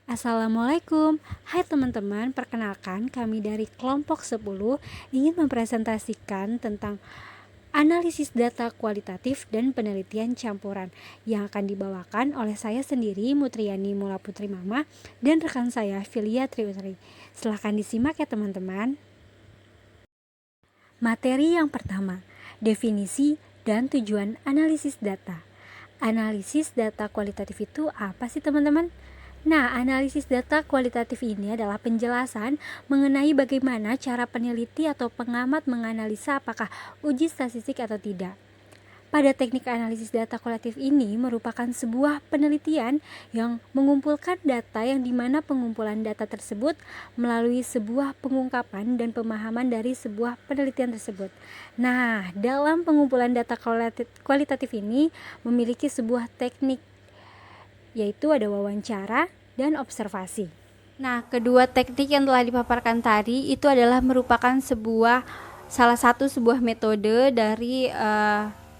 Assalamualaikum. Hai teman-teman, perkenalkan kami dari kelompok 10 ingin mempresentasikan tentang analisis data kualitatif dan penelitian campuran yang akan dibawakan oleh saya sendiri, Mutriani Mula Putri Mama, dan rekan saya, Filia Triutri. Silahkan disimak ya teman-teman. Materi yang pertama, definisi dan tujuan analisis data. Analisis data kualitatif itu apa sih teman-teman? Nah, analisis data kualitatif ini adalah penjelasan mengenai bagaimana cara peneliti atau pengamat menganalisa apakah uji statistik atau tidak. Pada teknik analisis data kualitatif ini merupakan sebuah penelitian yang mengumpulkan data yang dimana pengumpulan data tersebut melalui sebuah pengungkapan dan pemahaman dari sebuah penelitian tersebut. Nah, dalam pengumpulan data kualitatif ini memiliki sebuah teknik, yaitu ada wawancara dan observasi. Nah, kedua teknik yang telah dipaparkan tadi itu adalah merupakan salah satu metode dari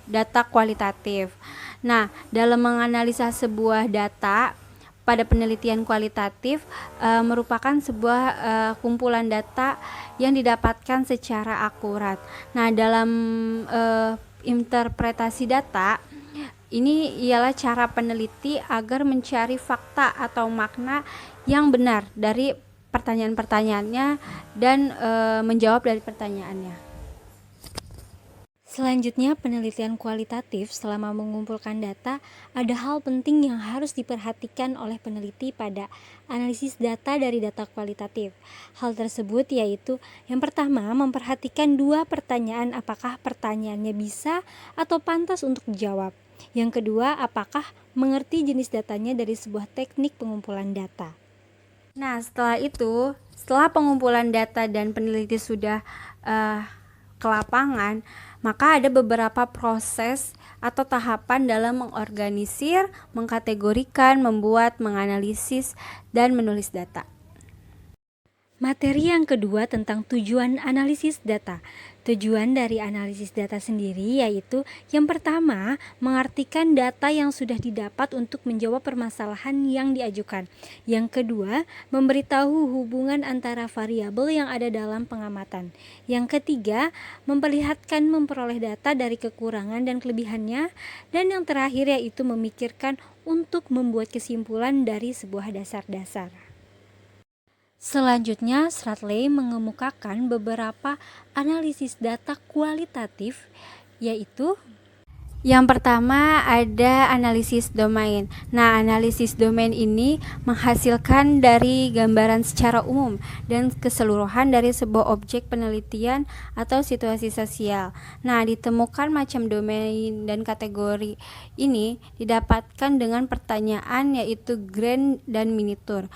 data kualitatif. Nah, dalam menganalisa sebuah data pada penelitian kualitatif merupakan sebuah kumpulan data yang didapatkan secara akurat. Nah, dalam interpretasi data ini ialah cara peneliti agar mencari fakta atau makna yang benar dari pertanyaan-pertanyaannya dan menjawab dari pertanyaannya. Selanjutnya, penelitian kualitatif selama mengumpulkan data, ada hal penting yang harus diperhatikan oleh peneliti pada analisis data dari data kualitatif. Hal tersebut yaitu, yang pertama, memperhatikan dua pertanyaan, apakah pertanyaannya bisa atau pantas untuk dijawab. Yang kedua, apakah mengerti jenis datanya dari sebuah teknik pengumpulan data. Nah, setelah pengumpulan data dan peneliti sudah ke lapangan, maka ada beberapa proses atau tahapan dalam mengorganisir, mengkategorikan, membuat, menganalisis, dan menulis data. Materi yang kedua tentang tujuan analisis data. Tujuan dari analisis data sendiri yaitu yang pertama, mengartikan data yang sudah didapat untuk menjawab permasalahan yang diajukan. Yang kedua, memberitahu hubungan antara variabel yang ada dalam pengamatan. Yang ketiga, memperlihatkan memperoleh data dari kekurangan dan kelebihannya. Dan yang terakhir yaitu memikirkan untuk membuat kesimpulan dari sebuah dasar-dasar. Selanjutnya, Stratley mengemukakan beberapa analisis data kualitatif, yaitu yang pertama ada analisis domain. Nah, analisis domain ini menghasilkan dari gambaran secara umum dan keseluruhan dari sebuah objek penelitian atau situasi sosial. Nah, ditemukan macam domain dan kategori ini didapatkan dengan pertanyaan yaitu grand dan miniatur.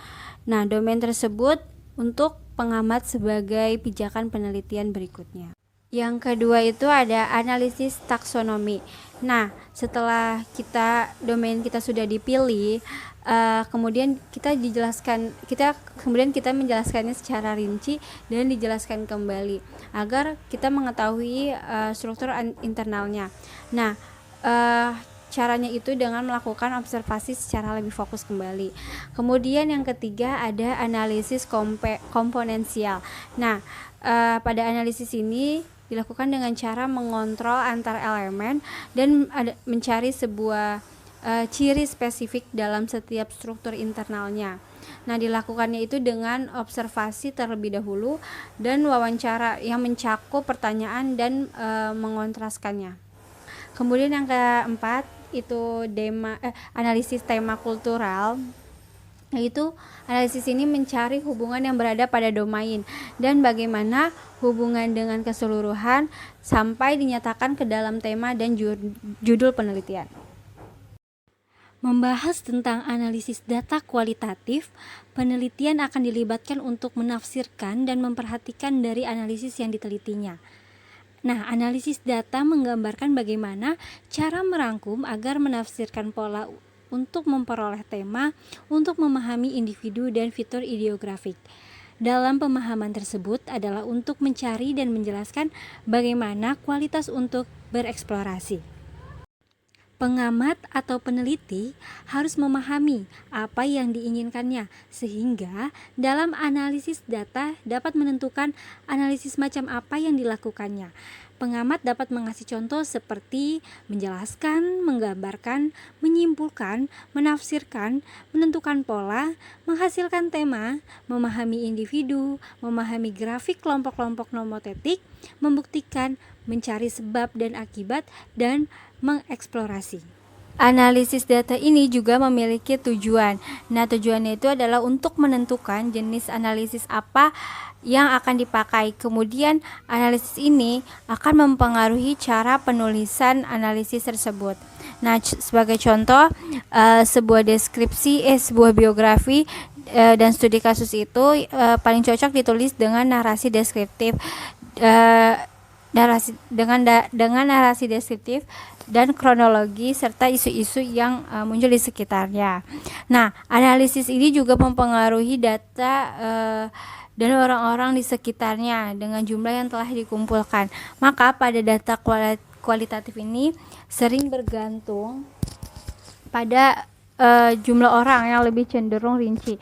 Nah, domain tersebut untuk pengamat sebagai pijakan penelitian berikutnya. Yang kedua itu ada analisis taksonomi. Nah, setelah domain kita sudah dipilih, kemudian kita menjelaskannya secara rinci dan dijelaskan kembali agar kita mengetahui struktur internalnya. Nah, caranya itu dengan melakukan observasi secara lebih fokus kembali. Kemudian yang ketiga ada analisis komponensial. Nah, pada analisis ini dilakukan dengan cara mengontrol antar elemen dan mencari sebuah ciri spesifik dalam setiap struktur internalnya. Nah, dilakukannya itu dengan observasi terlebih dahulu dan wawancara yang mencakup pertanyaan dan mengontraskannya. Kemudian yang keempat itu analisis tema kultural, yaitu analisis ini mencari hubungan yang berada pada domain dan bagaimana hubungan dengan keseluruhan sampai dinyatakan ke dalam tema dan judul penelitian. Membahas tentang analisis data kualitatif, penelitian akan dilibatkan untuk menafsirkan dan memperhatikan dari analisis yang ditelitinya. Nah, analisis data menggambarkan bagaimana cara merangkum agar menafsirkan pola untuk memperoleh tema, untuk memahami individu dan fitur ideografik. Dalam pemahaman tersebut adalah untuk mencari dan menjelaskan bagaimana kualitas untuk bereksplorasi. Pengamat atau peneliti harus memahami apa yang diinginkannya, sehingga dalam analisis data dapat menentukan analisis macam apa yang dilakukannya. Pengamat dapat mengasih contoh seperti menjelaskan, menggambarkan, menyimpulkan, menafsirkan, menentukan pola, menghasilkan tema, memahami individu, memahami grafik kelompok-kelompok nomotetik, membuktikan, mencari sebab dan akibat, dan mengeksplorasi. Analisis data ini juga memiliki tujuan. Nah, tujuannya itu adalah untuk menentukan jenis analisis apa yang akan dipakai. Kemudian, analisis ini akan mempengaruhi cara penulisan analisis tersebut. Nah, sebagai contoh, sebuah biografi dan studi kasus itu paling cocok ditulis dengan narasi deskriptif. Dengan narasi deskriptif dan kronologi serta isu-isu yang muncul di sekitarnya. Nah, analisis ini juga mempengaruhi data dan orang-orang di sekitarnya dengan jumlah yang telah dikumpulkan. Maka pada data kualitatif ini sering bergantung pada jumlah orang yang lebih cenderung rinci.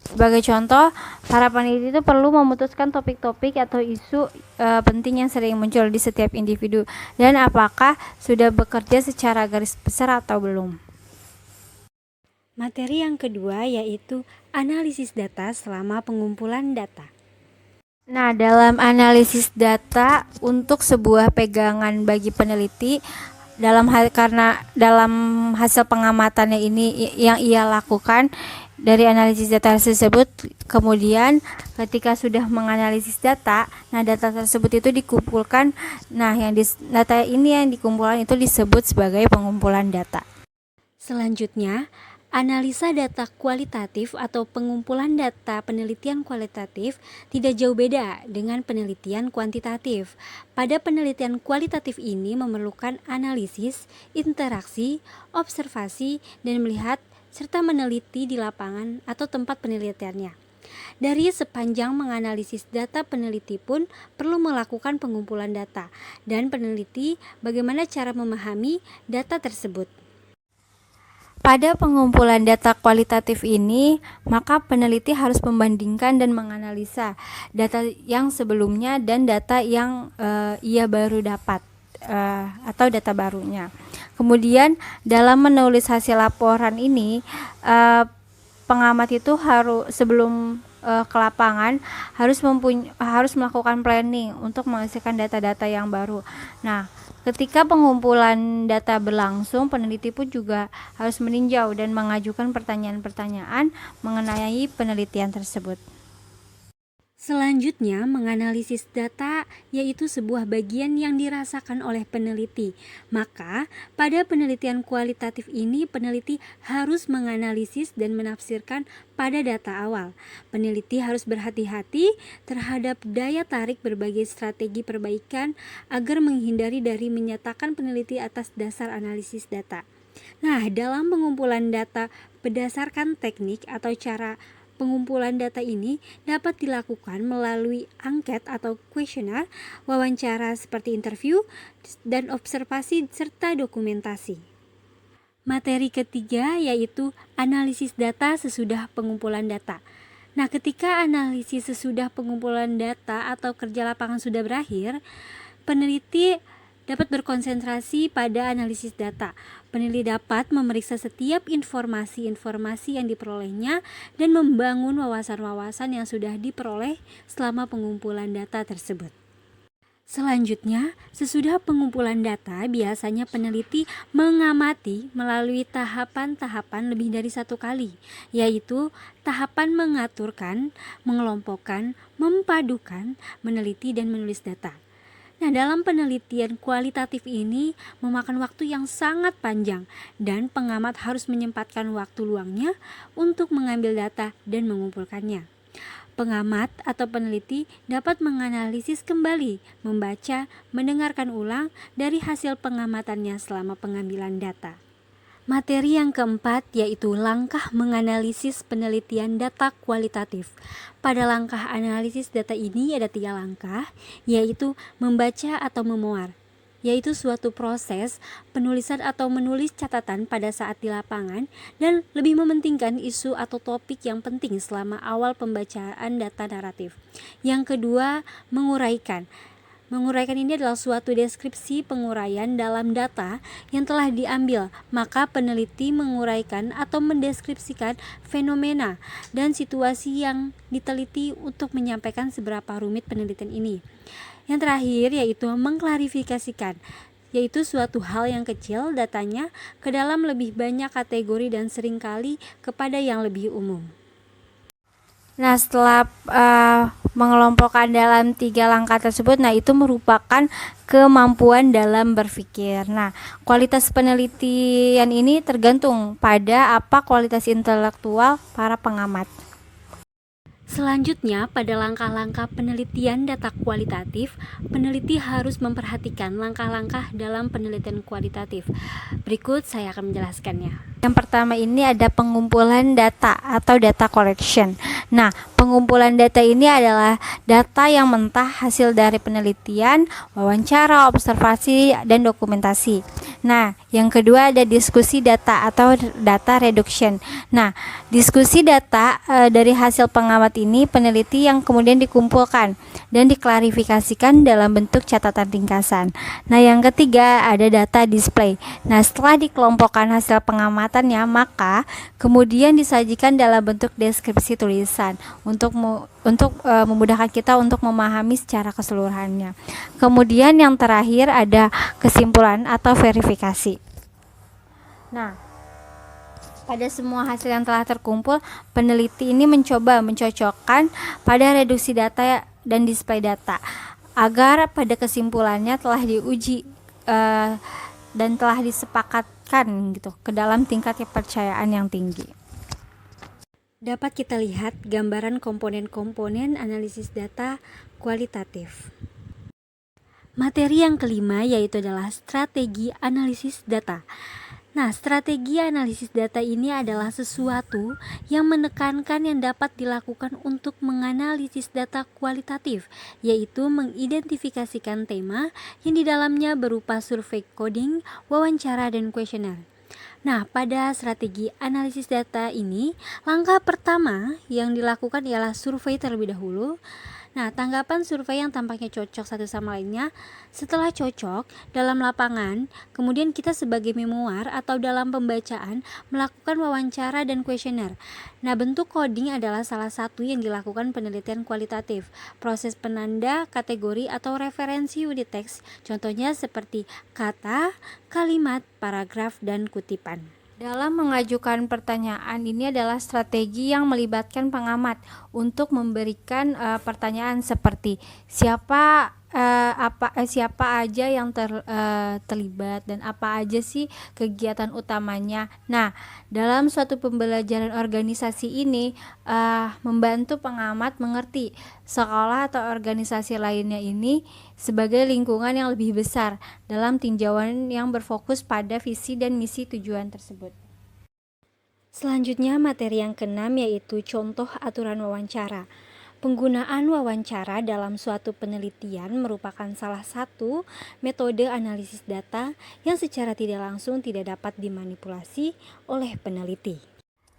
Sebagai contoh, para peneliti itu perlu memutuskan topik-topik atau isu penting yang sering muncul di setiap individu dan apakah sudah bekerja secara garis besar atau belum. Materi yang kedua yaitu analisis data selama pengumpulan data. Nah, dalam analisis data untuk sebuah pegangan bagi peneliti karena dalam hasil pengamatannya ini yang ia lakukan dari analisis data tersebut, kemudian ketika sudah menganalisis data, nah data tersebut itu dikumpulkan. Nah, data ini yang dikumpulkan itu disebut sebagai pengumpulan data. Selanjutnya, analisa data kualitatif atau pengumpulan data penelitian kualitatif tidak jauh beda dengan penelitian kuantitatif. Pada penelitian kualitatif ini memerlukan analisis, interaksi, observasi, dan melihat serta meneliti di lapangan atau tempat penelitiannya. Dari sepanjang menganalisis data, peneliti pun perlu melakukan pengumpulan data dan peneliti bagaimana cara memahami data tersebut. Pada pengumpulan data kualitatif ini, maka peneliti harus membandingkan dan menganalisa data yang sebelumnya dan data yang ia baru dapat atau data barunya. Kemudian dalam menulis hasil laporan ini, pengamat itu sebelum ke lapangan harus melakukan planning untuk menghasilkan data-data yang baru. Nah, ketika pengumpulan data berlangsung, peneliti pun juga harus meninjau dan mengajukan pertanyaan-pertanyaan mengenai penelitian tersebut. Selanjutnya, menganalisis data yaitu sebuah bagian yang dirasakan oleh peneliti. Maka, pada penelitian kualitatif ini, peneliti harus menganalisis dan menafsirkan pada data awal. Peneliti harus berhati-hati terhadap daya tarik berbagai strategi perbaikan agar menghindari dari menyatakan peneliti atas dasar analisis data. Nah, dalam pengumpulan data berdasarkan teknik atau cara pengumpulan data ini dapat dilakukan melalui angket atau kuesioner, wawancara seperti interview, dan observasi serta dokumentasi. Materi ketiga yaitu analisis data sesudah pengumpulan data. Nah, ketika analisis sesudah pengumpulan data atau kerja lapangan sudah berakhir, peneliti dapat berkonsentrasi pada analisis data. Peneliti dapat memeriksa setiap informasi-informasi yang diperolehnya dan membangun wawasan-wawasan yang sudah diperoleh selama pengumpulan data tersebut. Selanjutnya, sesudah pengumpulan data, biasanya peneliti mengamati melalui tahapan-tahapan lebih dari satu kali, yaitu tahapan mengaturkan, mengelompokkan, mempadukan, meneliti, dan menulis data. Nah, dalam penelitian kualitatif ini memakan waktu yang sangat panjang dan pengamat harus menyempatkan waktu luangnya untuk mengambil data dan mengumpulkannya. Pengamat atau peneliti dapat menganalisis kembali, membaca, mendengarkan ulang dari hasil pengamatannya selama pengambilan data. Materi yang keempat yaitu langkah menganalisis penelitian data kualitatif. Pada langkah analisis data ini ada 3 langkah, yaitu membaca atau memuar, yaitu suatu proses penulisan atau menulis catatan pada saat di lapangan dan lebih mementingkan isu atau topik yang penting selama awal pembacaan data naratif. Yang kedua, menguraikan. Menguraikan ini adalah suatu deskripsi penguraian dalam data yang telah diambil, maka peneliti menguraikan atau mendeskripsikan fenomena dan situasi yang diteliti untuk menyampaikan seberapa rumit penelitian ini. Yang terakhir yaitu mengklarifikasikan, yaitu suatu hal yang kecil datanya ke dalam lebih banyak kategori dan seringkali kepada yang lebih umum. Nah, setelah mengelompokkan dalam 3 langkah tersebut, nah itu merupakan kemampuan dalam berpikir. Nah, kualitas penelitian ini tergantung pada apa kualitas intelektual para pengamat. Selanjutnya, pada langkah-langkah penelitian data kualitatif, peneliti harus memperhatikan langkah-langkah dalam penelitian kualitatif. Berikut saya akan menjelaskannya. Yang pertama ini ada pengumpulan data atau data collection. Nah, pengumpulan data ini adalah data yang mentah hasil dari penelitian, wawancara, observasi, dan dokumentasi. Nah, yang kedua ada diskusi data atau data reduction. Nah, diskusi data dari hasil pengamat ini peneliti yang kemudian dikumpulkan dan diklarifikasikan dalam bentuk catatan ringkasan. Nah, yang ketiga ada data display. Nah, setelah dikelompokkan hasil pengamatannya, maka kemudian disajikan dalam bentuk deskripsi tulisan untuk memudahkan kita untuk memahami secara keseluruhannya. Kemudian yang terakhir ada kesimpulan atau verifikasi. Nah, pada semua hasil yang telah terkumpul, peneliti ini mencoba mencocokkan pada reduksi data dan display data agar pada kesimpulannya telah diuji dan telah disepakatkan gitu ke dalam tingkat kepercayaan yang tinggi. Dapat kita lihat gambaran komponen-komponen analisis data kualitatif. Materi yang kelima yaitu adalah strategi analisis data. Nah, strategi analisis data ini adalah sesuatu yang menekankan yang dapat dilakukan untuk menganalisis data kualitatif, yaitu mengidentifikasikan tema yang di dalamnya berupa survei coding, wawancara, dan kuesioner. Nah, pada strategi analisis data ini, langkah pertama yang dilakukan ialah survei terlebih dahulu. Nah, tanggapan survei yang tampaknya cocok satu sama lainnya. Setelah cocok dalam lapangan, kemudian kita sebagai memoir atau dalam pembacaan melakukan wawancara dan kuesioner. Nah, bentuk coding adalah salah satu yang dilakukan penelitian kualitatif. Proses penanda, kategori, atau referensi unit teks, contohnya seperti kata, kalimat, paragraf, dan kutipan. Dalam mengajukan pertanyaan ini adalah strategi yang melibatkan pengamat untuk memberikan pertanyaan seperti siapa aja yang terlibat dan apa aja sih kegiatan utamanya. Nah, dalam suatu pembelajaran organisasi ini membantu pengamat mengerti sekolah atau organisasi lainnya ini sebagai lingkungan yang lebih besar dalam tinjauan yang berfokus pada visi dan misi tujuan tersebut. Selanjutnya materi yang keenam yaitu contoh aturan wawancara. Penggunaan wawancara dalam suatu penelitian merupakan salah satu metode analisis data yang secara tidak langsung tidak dapat dimanipulasi oleh peneliti.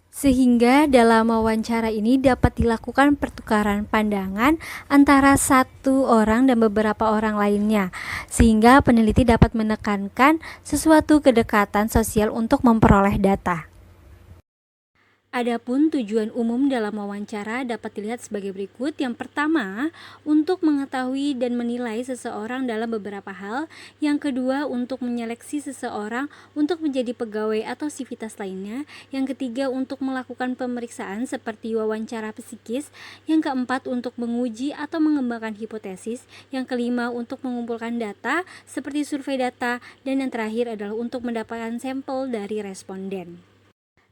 Sehingga dalam wawancara ini dapat dilakukan pertukaran pandangan antara satu orang dan beberapa orang lainnya, sehingga peneliti dapat menekankan sesuatu kedekatan sosial untuk memperoleh data. Adapun tujuan umum dalam wawancara dapat dilihat sebagai berikut. Yang pertama, untuk mengetahui dan menilai seseorang dalam beberapa hal. Yang kedua, untuk menyeleksi seseorang untuk menjadi pegawai atau sivitas lainnya. Yang ketiga, untuk melakukan pemeriksaan seperti wawancara psikis. Yang keempat, untuk menguji atau mengembangkan hipotesis. Yang kelima, untuk mengumpulkan data seperti survei data. Dan yang terakhir adalah untuk mendapatkan sampel dari responden.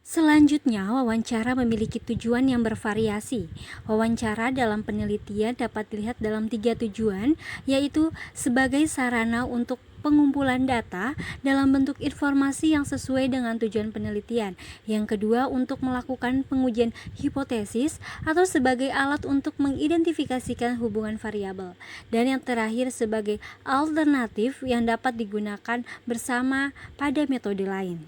Selanjutnya, wawancara memiliki tujuan yang bervariasi. Wawancara dalam penelitian dapat dilihat dalam 3 tujuan, yaitu sebagai sarana untuk pengumpulan data dalam bentuk informasi yang sesuai dengan tujuan penelitian. Yang kedua, untuk melakukan pengujian hipotesis atau sebagai alat untuk mengidentifikasikan hubungan variabel. Dan yang terakhir, sebagai alternatif yang dapat digunakan bersama pada metode lain.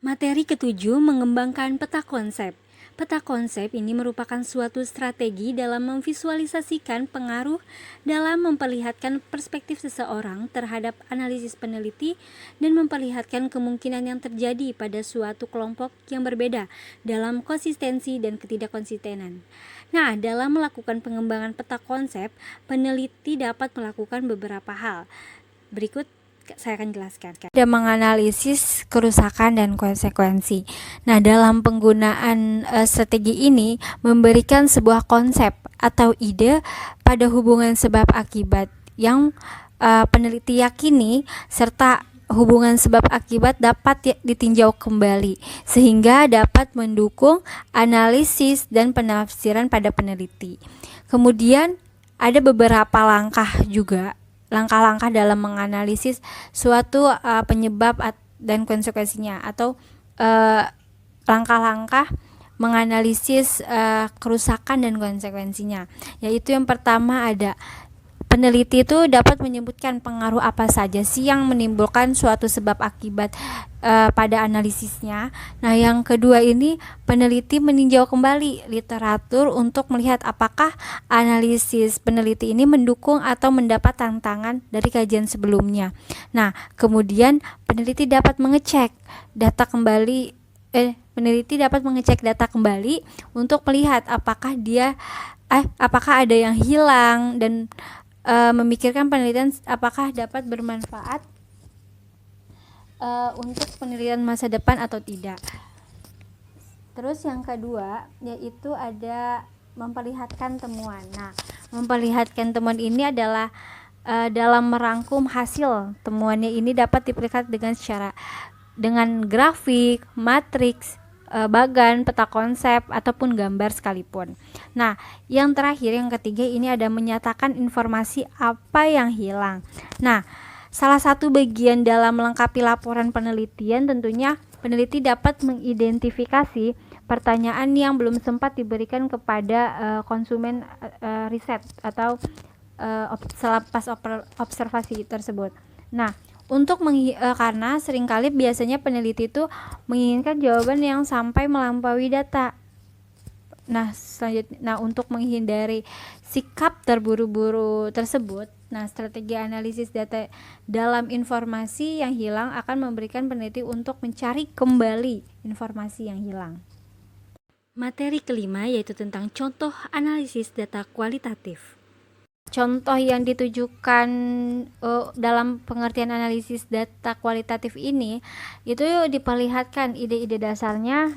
Materi ketujuh, mengembangkan peta konsep. Peta konsep ini merupakan suatu strategi dalam memvisualisasikan pengaruh dalam memperlihatkan perspektif seseorang terhadap analisis peneliti dan memperlihatkan kemungkinan yang terjadi pada suatu kelompok yang berbeda dalam konsistensi dan ketidakkonsistenan. Nah, dalam melakukan pengembangan peta konsep, peneliti dapat melakukan beberapa hal. Berikut saya akan jelaskan. Ada menganalisis kerusakan dan konsekuensi. Nah, dalam penggunaan strategi ini memberikan sebuah konsep atau ide pada hubungan sebab akibat yang peneliti yakini, serta hubungan sebab akibat dapat ditinjau kembali sehingga dapat mendukung analisis dan penafsiran pada peneliti. Kemudian ada beberapa langkah-langkah dalam menganalisis suatu penyebab dan konsekuensinya, atau langkah-langkah menganalisis kerusakan dan konsekuensinya, yaitu yang pertama ada peneliti itu dapat menyebutkan pengaruh apa saja sih yang menimbulkan suatu sebab akibat pada analisisnya. Nah, yang kedua ini peneliti meninjau kembali literatur untuk melihat apakah analisis peneliti ini mendukung atau mendapat tantangan dari kajian sebelumnya. Nah, kemudian peneliti dapat mengecek data kembali untuk melihat apakah ada yang hilang dan memikirkan penelitian apakah dapat bermanfaat untuk penelitian masa depan atau tidak. Terus yang kedua yaitu ada memperlihatkan temuan. Nah, memperlihatkan temuan ini adalah dalam merangkum hasil temuannya ini dapat diperlihat dengan grafik, matriks, bagan, peta konsep, ataupun gambar sekalipun. Nah, yang terakhir, yang ketiga ini ada menyatakan informasi apa yang hilang. Nah, salah satu bagian dalam melengkapi laporan penelitian tentunya peneliti dapat mengidentifikasi pertanyaan yang belum sempat diberikan kepada konsumen riset atau selepas observasi tersebut. Nah, karena seringkali biasanya peneliti itu menginginkan jawaban yang sampai melampaui data. Nah, untuk menghindari sikap terburu-buru tersebut, strategi analisis data dalam informasi yang hilang akan memberikan peneliti untuk mencari kembali informasi yang hilang. Materi kelima yaitu tentang contoh analisis data kualitatif. Contoh yang ditujukan dalam pengertian analisis data kualitatif ini itu diperlihatkan ide-ide dasarnya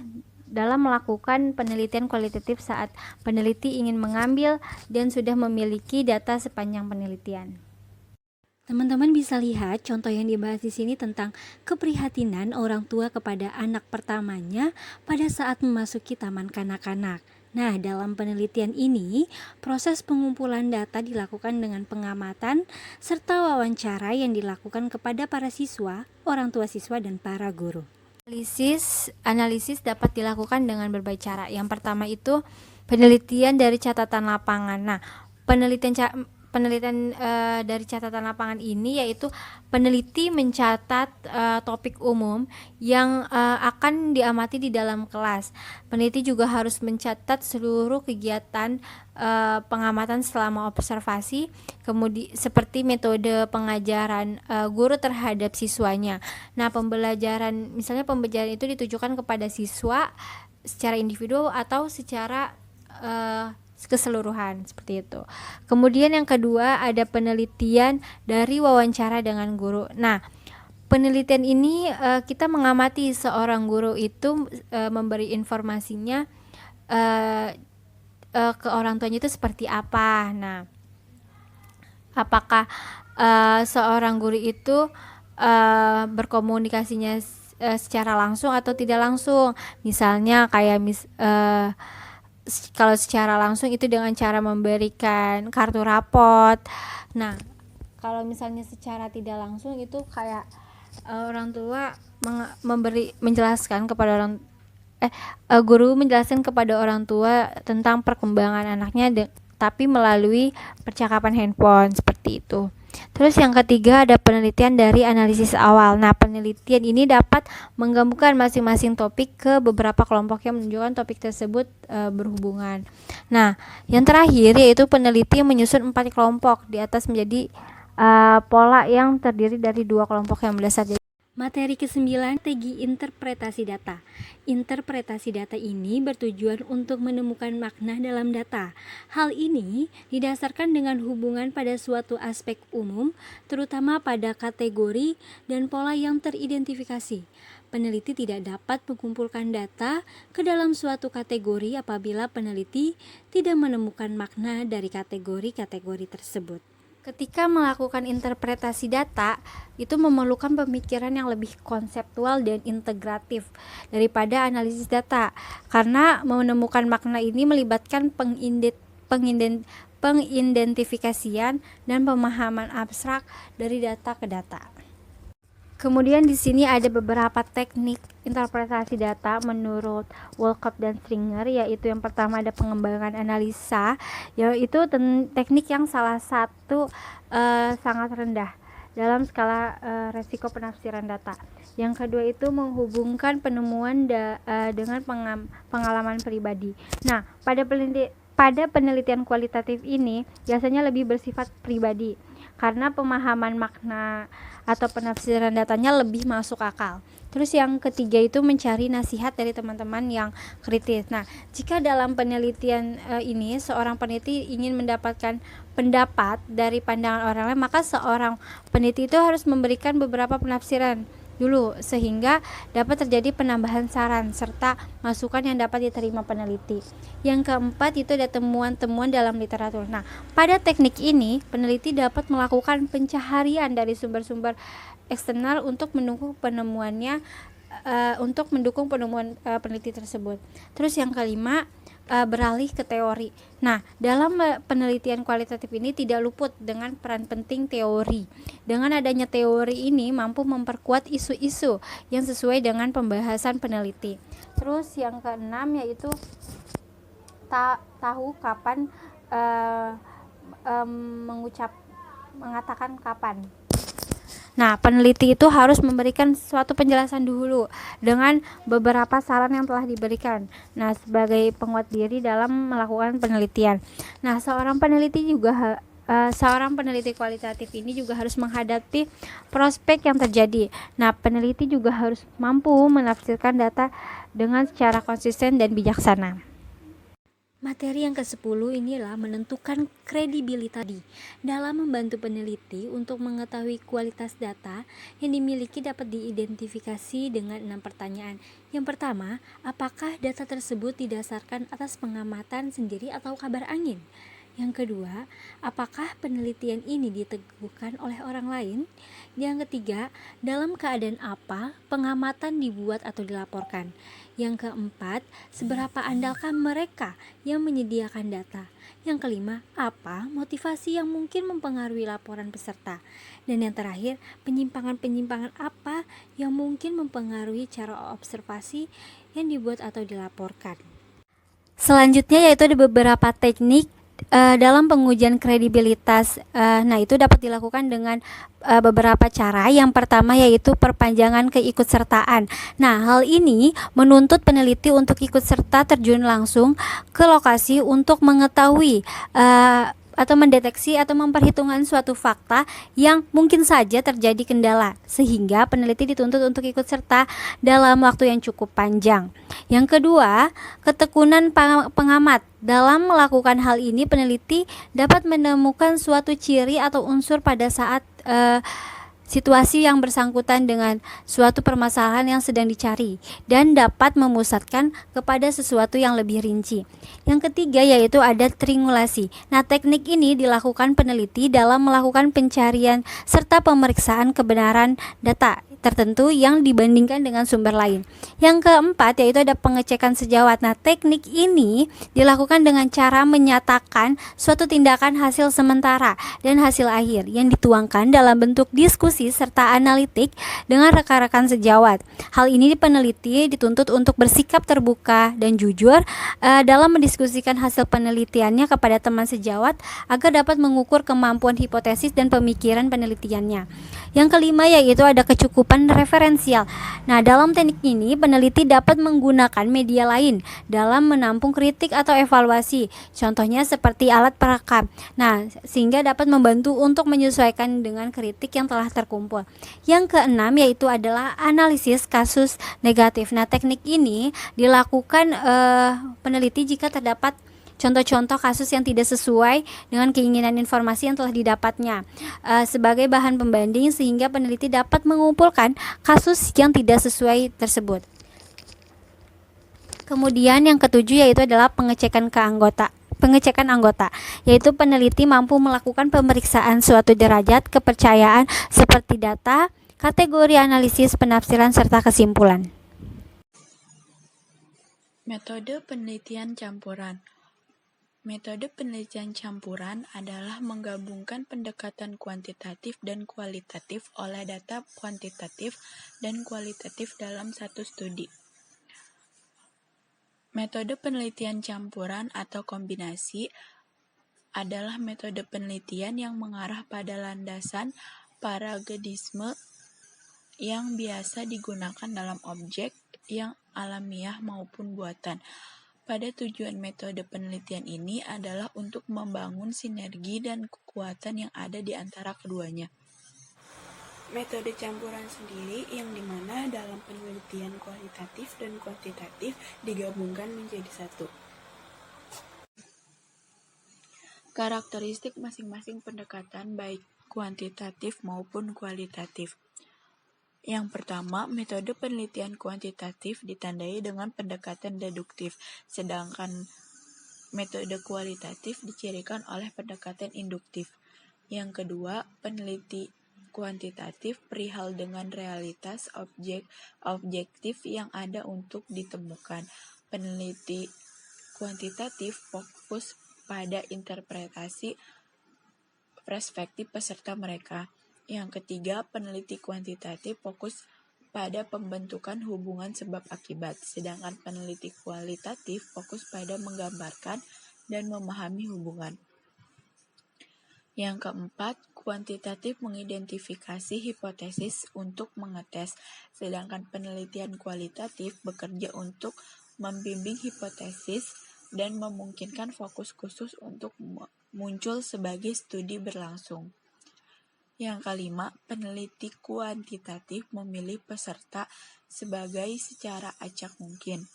dalam melakukan penelitian kualitatif saat peneliti ingin mengambil dan sudah memiliki data sepanjang penelitian. Teman-teman bisa lihat contoh yang dibahas di sini tentang keprihatinan orang tua kepada anak pertamanya pada saat memasuki taman kanak-kanak. Nah, dalam penelitian ini, proses pengumpulan data dilakukan dengan pengamatan serta wawancara yang dilakukan kepada para siswa, orang tua siswa, dan para guru. Analisis dapat dilakukan dengan berbagai cara. Yang pertama itu penelitian dari catatan lapangan. Nah, penelitian dari catatan lapangan ini yaitu peneliti mencatat topik umum yang akan diamati di dalam kelas. Peneliti juga harus mencatat seluruh kegiatan pengamatan selama observasi, kemudian seperti metode pengajaran guru terhadap siswanya. Nah, pembelajaran itu ditujukan kepada siswa secara individu atau secara keseluruhan, seperti itu. Kemudian yang kedua ada penelitian dari wawancara dengan guru. Nah, penelitian ini kita mengamati seorang guru itu memberi informasinya ke orang tuanya itu seperti apa. Nah, apakah seorang guru itu berkomunikasinya secara langsung atau tidak langsung. Misalnya kayak kalau secara langsung itu dengan cara memberikan kartu rapot. Nah, Kalau misalnya secara tidak langsung itu kayak orang tua menjelaskan kepada guru menjelaskan kepada orang tua tentang perkembangan anaknya tapi melalui percakapan handphone seperti itu. Terus yang ketiga ada penelitian dari analisis awal. Nah, penelitian ini dapat menggabungkan masing-masing topik ke beberapa kelompok yang menunjukkan topik tersebut berhubungan. Nah, yang terakhir yaitu peneliti yang menyusun 4 kelompok di atas menjadi pola yang terdiri dari 2 kelompok yang berdasar. Materi ke-9, strategi interpretasi data. Interpretasi data ini bertujuan untuk menemukan makna dalam data. Hal ini didasarkan dengan hubungan pada suatu aspek umum, terutama pada kategori dan pola yang teridentifikasi. Peneliti tidak dapat mengumpulkan data ke dalam suatu kategori apabila peneliti tidak menemukan makna dari kategori-kategori tersebut. Ketika melakukan interpretasi data, itu memerlukan pemikiran yang lebih konseptual dan integratif daripada analisis data, karena menemukan makna ini melibatkan pengidentifikasian dan pemahaman abstrak dari data ke data. Kemudian di sini ada beberapa teknik interpretasi data menurut Wolcott dan Stringer, yaitu yang pertama ada pengembangan analisa, yaitu teknik yang salah satu sangat rendah dalam skala resiko penafsiran data. Yang kedua itu menghubungkan penemuan dengan pengalaman pribadi. Nah, pada penelitian kualitatif ini biasanya lebih bersifat pribadi, karena pemahaman makna atau penafsiran datanya lebih masuk akal. Terus yang ketiga itu mencari nasihat dari teman-teman yang kritis. Nah, jika dalam penelitian ini seorang peneliti ingin mendapatkan pendapat dari pandangan orang lain, maka seorang peneliti itu harus memberikan beberapa penafsiran dulu sehingga dapat terjadi penambahan saran serta masukan yang dapat diterima peneliti. Yang keempat itu ada temuan-temuan dalam literatur. Nah, pada teknik ini peneliti dapat melakukan pencaharian dari sumber-sumber eksternal untuk mendukung penemuan peneliti tersebut. Terus yang kelima beralih ke teori. Nah, dalam penelitian kualitatif ini tidak luput dengan peran penting teori. Dengan adanya teori ini mampu memperkuat isu-isu yang sesuai dengan pembahasan peneliti. Terus yang keenam yaitu tahu kapan mengatakan kapan. Nah, peneliti itu harus memberikan suatu penjelasan dulu dengan beberapa saran yang telah diberikan. Nah, sebagai penguat diri dalam melakukan penelitian. Nah, seorang peneliti kualitatif ini juga harus menghadapi prospek yang terjadi. Nah, peneliti juga harus mampu menafsirkan data dengan secara konsisten dan bijaksana. Materi yang ke-10 inilah menentukan kredibilitas dalam membantu peneliti untuk mengetahui kualitas data yang dimiliki dapat diidentifikasi dengan 6 pertanyaan. Yang pertama, apakah data tersebut didasarkan atas pengamatan sendiri atau kabar angin? Yang kedua, apakah penelitian ini diteguhkan oleh orang lain? Yang ketiga, dalam keadaan apa pengamatan dibuat atau dilaporkan? Yang keempat, seberapa andalkah mereka yang menyediakan data? Yang kelima, apa motivasi yang mungkin mempengaruhi laporan peserta? Dan yang terakhir, penyimpangan-penyimpangan apa yang mungkin mempengaruhi cara observasi yang dibuat atau dilaporkan? Selanjutnya yaitu ada beberapa teknik dalam pengujian kredibilitas. Nah, itu dapat dilakukan dengan beberapa cara. Yang pertama yaitu perpanjangan keikutsertaan. Nah, hal ini menuntut peneliti untuk ikut serta terjun langsung ke lokasi untuk mengetahui atau mendeteksi atau memperhitungkan suatu fakta yang mungkin saja terjadi kendala, sehingga peneliti dituntut untuk ikut serta dalam waktu yang cukup panjang. Yang kedua, ketekunan pengamat. Dalam melakukan hal ini, peneliti dapat menemukan suatu ciri atau unsur pada saat situasi yang bersangkutan dengan suatu permasalahan yang sedang dicari dan dapat memusatkan kepada sesuatu yang lebih rinci. Yang ketiga yaitu ada triangulasi. Nah, teknik ini dilakukan peneliti dalam melakukan pencarian serta pemeriksaan kebenaran data. tertentu yang dibandingkan dengan sumber lain. Yang keempat yaitu ada pengecekan sejawat. Nah, teknik ini dilakukan dengan cara menyatakan suatu tindakan hasil sementara dan hasil akhir yang dituangkan dalam bentuk diskusi serta analitik dengan rekan-rekan sejawat. Hal ini peneliti dituntut untuk bersikap terbuka dan jujur dalam mendiskusikan hasil penelitiannya kepada teman sejawat agar dapat mengukur kemampuan hipotesis dan pemikiran penelitiannya. Yang kelima yaitu ada kecukupan referensial. Nah, dalam teknik ini peneliti dapat menggunakan media lain dalam menampung kritik atau evaluasi. Contohnya seperti alat perekam. Nah, sehingga dapat membantu untuk menyesuaikan dengan kritik yang telah terkumpul. Yang keenam yaitu adalah analisis kasus negatif. Nah, teknik ini dilakukan peneliti jika terdapat contoh-contoh kasus yang tidak sesuai dengan keinginan informasi yang telah didapatnya sebagai bahan pembanding sehingga peneliti dapat mengumpulkan kasus yang tidak sesuai tersebut. Kemudian yang ketujuh yaitu adalah pengecekan anggota, yaitu peneliti mampu melakukan pemeriksaan suatu derajat kepercayaan seperti data, kategori analisis, penafsiran, serta kesimpulan. Metode penelitian campuran. Metode penelitian campuran adalah menggabungkan pendekatan kuantitatif dan kualitatif oleh data kuantitatif dan kualitatif dalam satu studi. Metode penelitian campuran atau kombinasi adalah metode penelitian yang mengarah pada landasan paragedisme yang biasa digunakan dalam objek yang alamiah maupun buatan. Pada tujuan metode penelitian ini adalah untuk membangun sinergi dan kekuatan yang ada di antara keduanya. Metode campuran sendiri yang dimana dalam penelitian kualitatif dan kuantitatif digabungkan menjadi satu. Karakteristik masing-masing pendekatan baik kuantitatif maupun kualitatif. Yang pertama, metode penelitian kuantitatif ditandai dengan pendekatan deduktif, sedangkan metode kualitatif dicirikan oleh pendekatan induktif. Yang kedua, peneliti kuantitatif perihal dengan realitas objektif yang ada untuk ditemukan. Peneliti kuantitatif fokus pada interpretasi perspektif peserta mereka. Yang ketiga, peneliti kuantitatif fokus pada pembentukan hubungan sebab akibat, sedangkan peneliti kualitatif fokus pada menggambarkan dan memahami hubungan. Yang keempat, kuantitatif mengidentifikasi hipotesis untuk mengetes, sedangkan penelitian kualitatif bekerja untuk membimbing hipotesis dan memungkinkan fokus khusus untuk muncul sebagai studi berlangsung. Yang kelima, peneliti kuantitatif memilih peserta sebagai secara acak mungkin,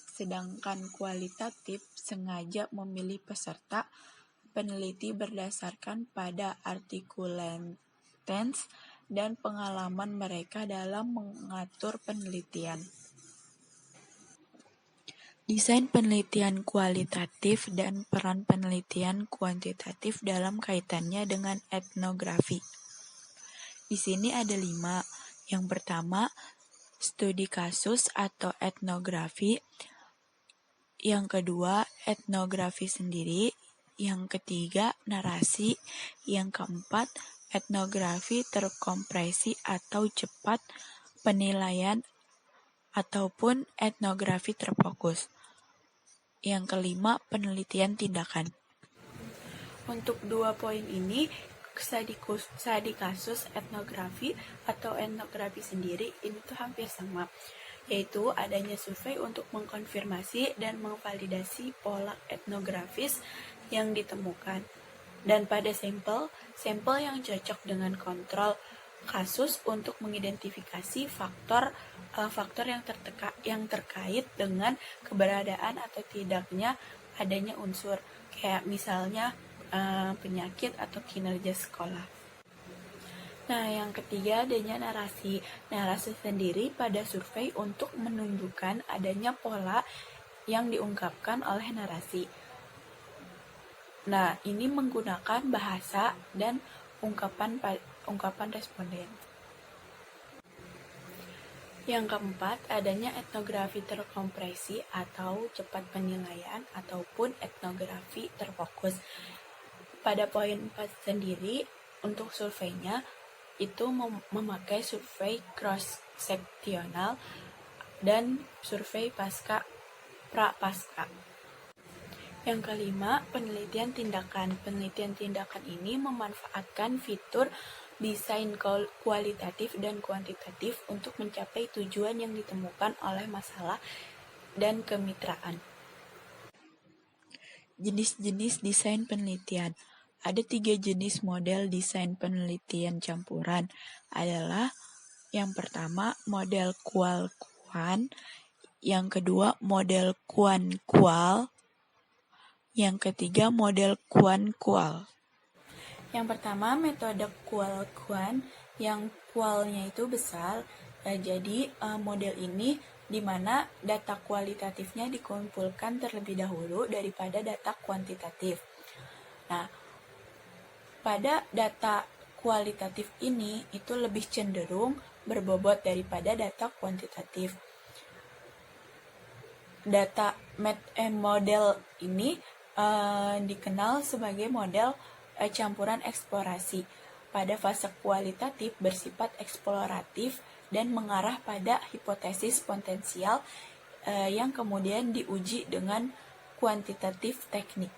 sedangkan kualitatif sengaja memilih peserta peneliti berdasarkan pada articulans dan pengalaman mereka dalam mengatur penelitian. Desain penelitian kualitatif dan peran penelitian kuantitatif dalam kaitannya dengan etnografi. Di sini ada 5. Yang pertama, studi kasus atau etnografi. Yang kedua, etnografi sendiri. Yang ketiga, narasi. Yang keempat, etnografi terkompresi atau cepat, penilaian ataupun etnografi terfokus. Yang kelima, penelitian tindakan. Untuk 2 poin ini, studi kasus etnografi atau etnografi sendiri ini tuh hampir sama, yaitu adanya survei untuk mengkonfirmasi dan memvalidasi pola etnografis yang ditemukan. Dan pada sampel yang cocok dengan kontrol kasus untuk mengidentifikasi faktor yang terkait dengan keberadaan atau tidaknya adanya unsur kayak misalnya penyakit atau kinerja sekolah. Nah, yang ketiga adanya narasi. Narasi sendiri pada survei untuk menunjukkan adanya pola yang diungkapkan oleh narasi. Nah, ini menggunakan bahasa dan ungkapan responden. Yang keempat, adanya etnografi terkompresi atau cepat penilaian ataupun etnografi terfokus. Pada poin 4 sendiri, untuk surveinya itu memakai survei cross-seksional dan survei pra-pasca. Yang kelima, penelitian tindakan. Penelitian tindakan ini memanfaatkan fitur desain kualitatif dan kuantitatif untuk mencapai tujuan yang ditemukan oleh masalah dan kemitraan. Jenis-jenis desain penelitian. Ada 3 jenis model desain penelitian campuran. Adalah yang pertama model kual-kuan, yang kedua model kuan-kual, yang ketiga model kuan-kual. Yang pertama metode kual-kuan, yang kualnya itu besar. Jadi model ini di mana data kualitatifnya dikumpulkan terlebih dahulu daripada data kuantitatif. Nah, pada data kualitatif ini itu lebih cenderung berbobot daripada data kuantitatif. Model ini dikenal sebagai model campuran eksplorasi. Pada fase kualitatif bersifat eksploratif dan mengarah pada hipotesis potensial yang kemudian diuji dengan kuantitatif teknik.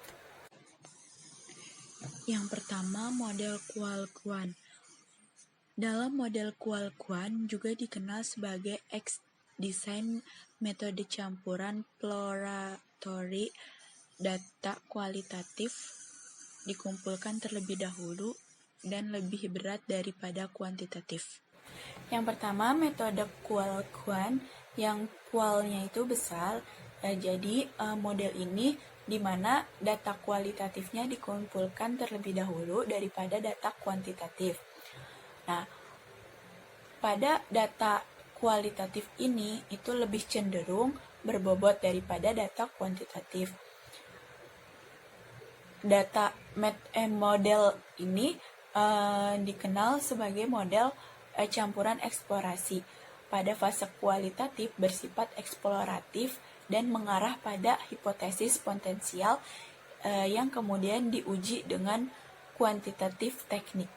Yang pertama, model kual-kuan. Dalam model kual-kuan juga dikenal sebagai X-design, metode campuran exploratory. Data kualitatif dikumpulkan terlebih dahulu dan lebih berat daripada kuantitatif. Yang pertama, metode kual-kuan, yang kualnya itu besar. Jadi model ini di mana data kualitatifnya dikumpulkan terlebih dahulu daripada data kuantitatif. Nah, pada data kualitatif ini itu lebih cenderung berbobot daripada data kuantitatif. Model ini dikenal sebagai model campuran eksplorasi. Pada fase kualitatif bersifat eksploratif dan mengarah pada hipotesis potensial yang kemudian diuji dengan kuantitatif teknik.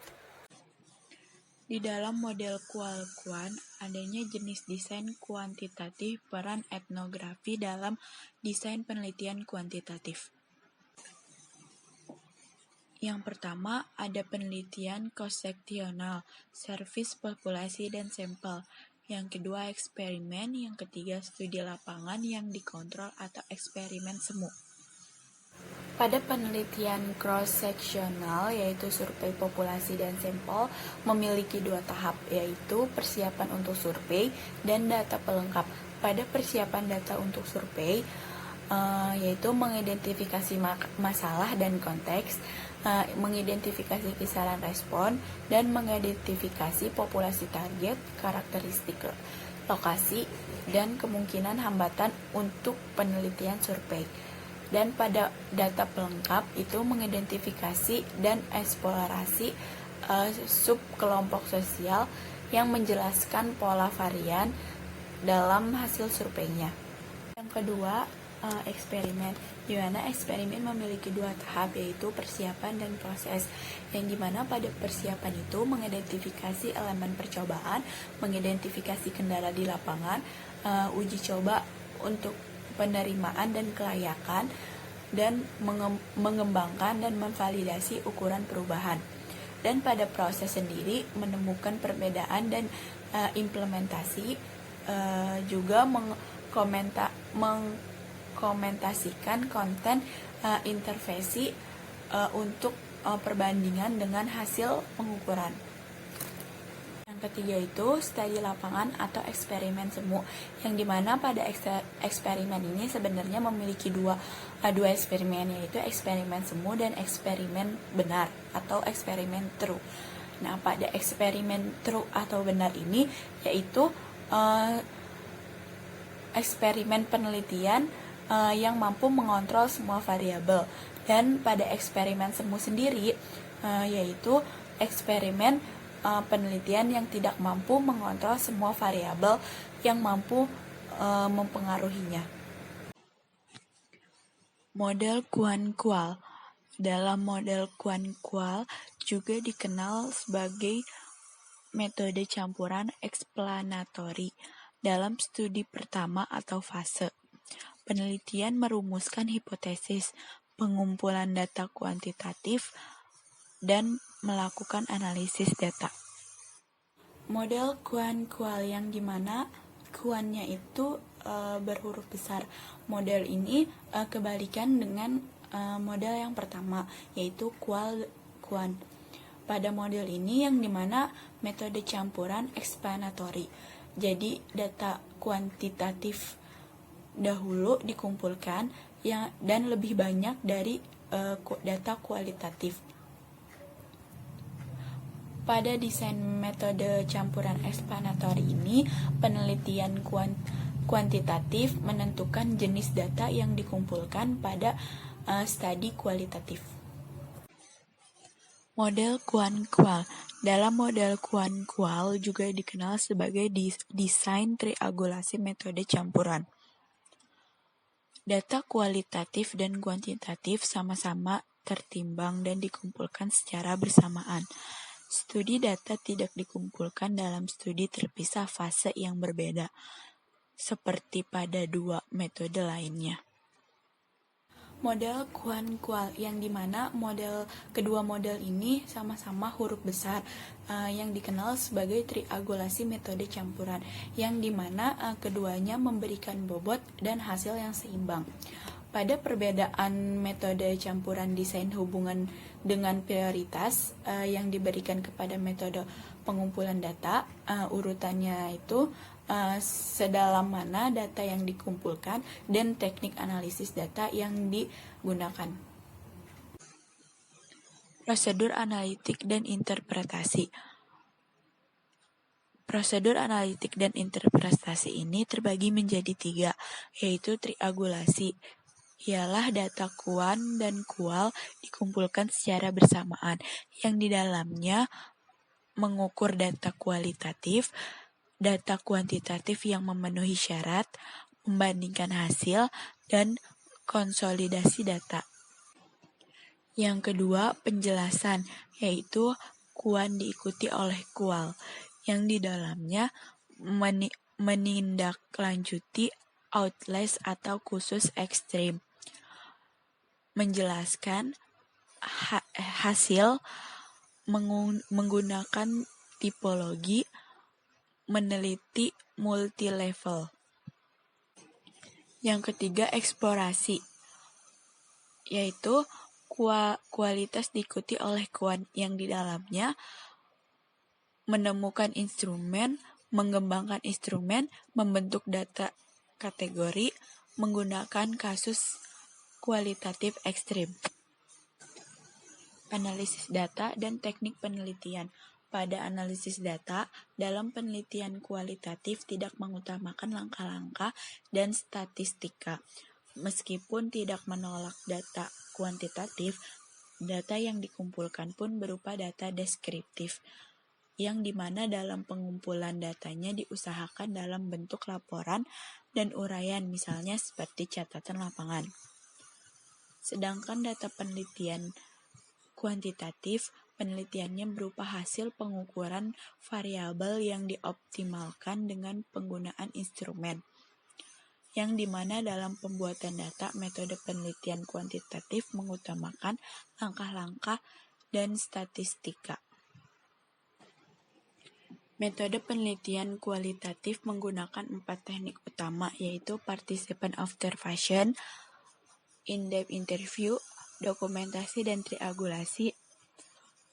Di dalam model kual-kuan, adanya jenis desain kuantitatif, peran etnografi dalam desain penelitian kuantitatif. Yang pertama, ada penelitian cross-seksional, service populasi dan sampel. Yang kedua, eksperimen. Yang ketiga, studi lapangan yang dikontrol atau eksperimen semu. Pada penelitian cross-seksional, yaitu survei populasi dan sampel, memiliki 2 tahap, yaitu persiapan untuk survei dan data pelengkap. Pada persiapan data untuk survei, yaitu mengidentifikasi masalah dan konteks, mengidentifikasi kisaran respon, dan mengidentifikasi populasi target, karakteristik lokasi, dan kemungkinan hambatan untuk penelitian survei. Dan pada data pelengkap itu mengidentifikasi dan eksplorasi subkelompok sosial yang menjelaskan pola varian dalam hasil surveinya. Yang kedua, eksperimen, di mana eksperimen memiliki 2 tahap, yaitu persiapan dan proses, yang dimana pada persiapan itu mengidentifikasi elemen percobaan, mengidentifikasi kendala di lapangan, uji coba untuk penerimaan dan kelayakan, dan mengembangkan dan memvalidasi ukuran perubahan. Dan pada proses sendiri menemukan perbedaan dan implementasi, juga mengkomentasikan konten intervensi untuk perbandingan dengan hasil pengukuran. Yang ketiga itu studi lapangan atau eksperimen semu, yang dimana pada eksperimen ini sebenarnya memiliki dua eksperimen, yaitu eksperimen semu dan eksperimen benar atau eksperimen true. Nah, pada eksperimen true atau benar ini yaitu eksperimen penelitian yang mampu mengontrol semua variabel. Dan pada eksperimen semu sendiri yaitu eksperimen penelitian yang tidak mampu mengontrol semua variabel yang mampu mempengaruhinya. Model Kuan-Kual. Dalam model Kuan-Kual juga dikenal sebagai metode campuran eksplanatori. Dalam studi pertama atau fase, penelitian merumuskan hipotesis, pengumpulan data kuantitatif, dan melakukan analisis data. Model Kuan-Kual yang dimana Kuannya itu berhuruf besar. Model ini kebalikan dengan model yang pertama, yaitu Kual-Kuan. Pada model ini yang dimana metode campuran eksplanatori. Jadi data kuantitatif dahulu dikumpulkan dan lebih banyak dari data kualitatif. Pada desain metode campuran eksplanatori ini, penelitian kuantitatif menentukan jenis data yang dikumpulkan pada studi kualitatif. Model Kuan-Kual. Dalam model Kuan-Kual juga dikenal sebagai desain triangulasi metode campuran. Data kualitatif dan kuantitatif sama-sama tertimbang dan dikumpulkan secara bersamaan. Studi data tidak dikumpulkan dalam studi terpisah fase yang berbeda, seperti pada dua metode lainnya. Model Kuan-Kual yang dimana kedua model ini sama-sama huruf besar yang dikenal sebagai triangulasi metode campuran, yang dimana keduanya memberikan bobot dan hasil yang seimbang. Pada perbedaan metode campuran desain hubungan dengan prioritas yang diberikan kepada metode pengumpulan data, urutannya itu sedalam mana data yang dikumpulkan dan teknik analisis data yang digunakan. Prosedur analitik dan interpretasi. Prosedur analitik dan interpretasi ini terbagi menjadi 3, yaitu triangulasi. Ialah data kuan dan kual dikumpulkan secara bersamaan, yang di dalamnya mengukur data kualitatif, data kuantitatif yang memenuhi syarat, membandingkan hasil, dan konsolidasi data. Yang kedua, penjelasan, yaitu kuan diikuti oleh kual, yang di dalamnya menindaklanjuti outliers atau khusus ekstrim, menjelaskan hasil menggunakan tipologi, meneliti multilevel. Yang ketiga, eksplorasi, yaitu kualitas diikuti oleh kuan, yang di dalamnya menemukan instrumen, mengembangkan instrumen, membentuk data kategori, menggunakan kasus kualitatif ekstrim. Analisis data dan teknik penelitian. Pada analisis data, dalam penelitian kualitatif tidak mengutamakan langkah-langkah dan statistika. Meskipun tidak menolak data kuantitatif, data yang dikumpulkan pun berupa data deskriptif, yang dimana dalam pengumpulan datanya diusahakan dalam bentuk laporan dan uraian, misalnya seperti catatan lapangan. Sedangkan data penelitian kuantitatif, penelitiannya berupa hasil pengukuran variabel yang dioptimalkan dengan penggunaan instrumen, yang dimana dalam pembuatan data, metode penelitian kuantitatif mengutamakan langkah-langkah dan statistika. Metode penelitian kualitatif menggunakan 4 teknik utama, yaitu participant observation, in-depth interview, dokumentasi, dan triangulasi.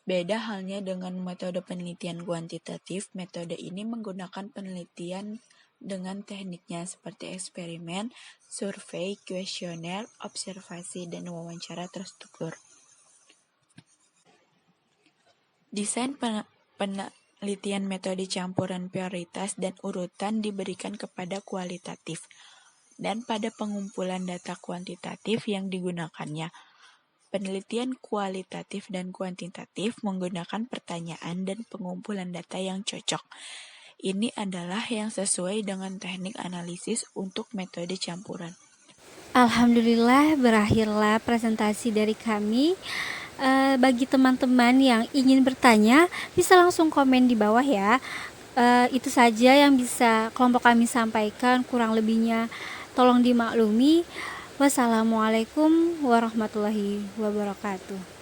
Beda halnya dengan metode penelitian kuantitatif, metode ini menggunakan penelitian dengan tekniknya seperti eksperimen, survei, kuesioner, observasi, dan wawancara terstruktur. Desain penelitian metode campuran prioritas dan urutan diberikan kepada kualitatif, dan pada pengumpulan data kuantitatif yang digunakannya. penelitian kualitatif dan kuantitatif menggunakan pertanyaan dan pengumpulan data yang cocok. Ini adalah yang sesuai dengan teknik analisis untuk metode campuran. Alhamdulillah berakhirlah presentasi dari kami. Bagi teman-teman yang ingin bertanya, bisa langsung komen di bawah ya. Itu saja yang bisa kelompok kami sampaikan, kurang lebihnya tolong dimaklumi. Wassalamualaikum warahmatullahi wabarakatuh.